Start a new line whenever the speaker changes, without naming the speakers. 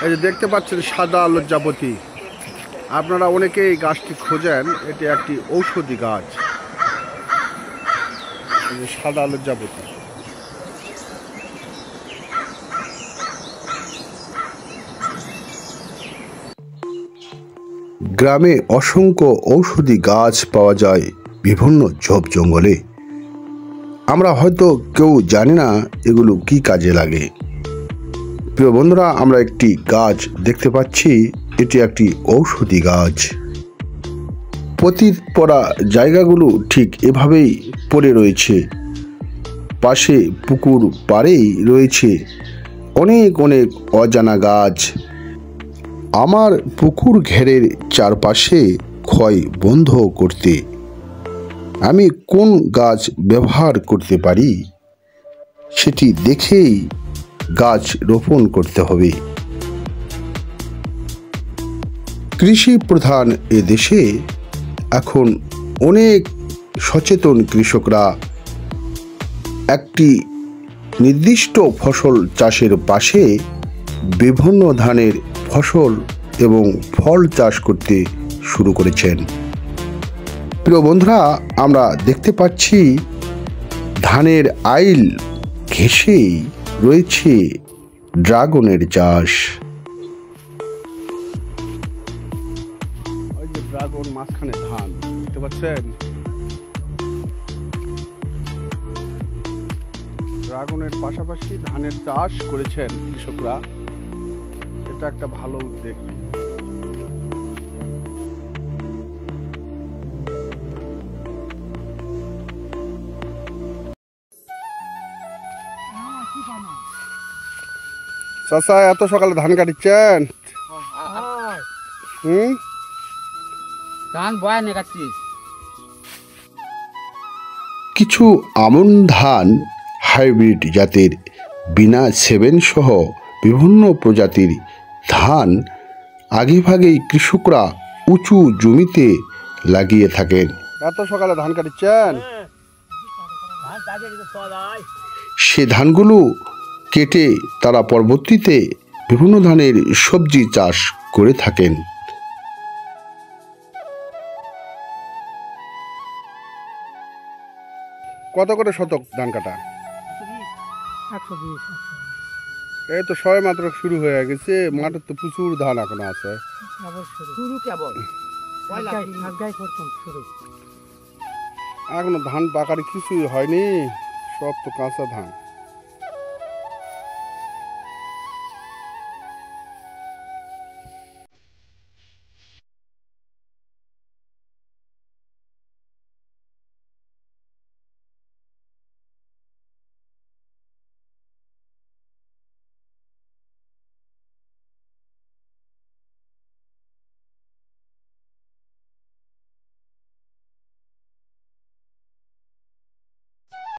এই যে দেখতে পাচ্ছেন সাদা লজ্জাপতি, আপনারা অনেকেই এই গাছটি খোঁজেন। এটি একটি ঔষধি গাছ। এই যে সাদা লজ্জাপতি। গ্রামে অসংখ্য ঔষধি গাছ পাওয়া যায় বিভিন্ন ঝোপ জঙ্গলে। আমরা হয়তো কেউ জানি না এগুলো কি কাজে লাগে। প্রিয় বন্ধুরা, আমরা একটি গাছ দেখতে পাচ্ছি। এটি একটি ঔষধি গাছ। পতিত পড়া জায়গাগুলো ঠিক এভাবেই পড়ে রয়েছে। পাশে পুকুর পাড়েই রয়েছে অনেক অনেক অজানা গাছ। আমার পুকুর ঘেরের চারপাশে ক্ষয় বন্ধ করতে আমি কোন গাছ ব্যবহার করতে পারি সেটি দেখেই গাছ রোপণ করতে হবে। কৃষি প্রধান এ দেশে এখন অনেক সচেতন কৃষকরা একটি নির্দিষ্ট ফসল চাষের পাশে বিভিন্ন ধানের ফসল এবং ফল চাষ করতে শুরু করেছেন। প্রিয় বন্ধুরা, আমরা দেখতে পাচ্ছি ধানের আইল ঘেঁষেই রয়েছে ড্রাগনের চাষ। ওই যে ড্রাগন, মাঝখানে ধান দেখতে পাচ্ছেন। ড্রাগনের পাশাপাশি ধানের চাষ করেছেন কৃষকরা। এটা একটা ভালো উদ্যোগ। চাচা, এত সকালে ধান কাটছেন?
ধান বয়ানে কাটছি।
কিছু আমন ধান হাইব্রিড জাতের, বিনা 7 সহ বিভিন্ন প্রজাতির ধান আগেভাগেই কৃষকরা উঁচু জমিতে লাগিয়ে থাকেন। এত সকালে ধান কাটছেন? সে ধানগুলো কেটে তারা পরবর্তীতে বিভিন্ন ধরনের সবজি চাষ করে থাকেন। কত করে শতক ধান কাটা?
120।
এই তো সবে মাত্র শুরু হয়ে গেছে। মাঠে তো প্রচুর ধান এখনো আছে। এখনো ধান পাকার কিছুই হয়নি, সব তো কাঁচা ধান।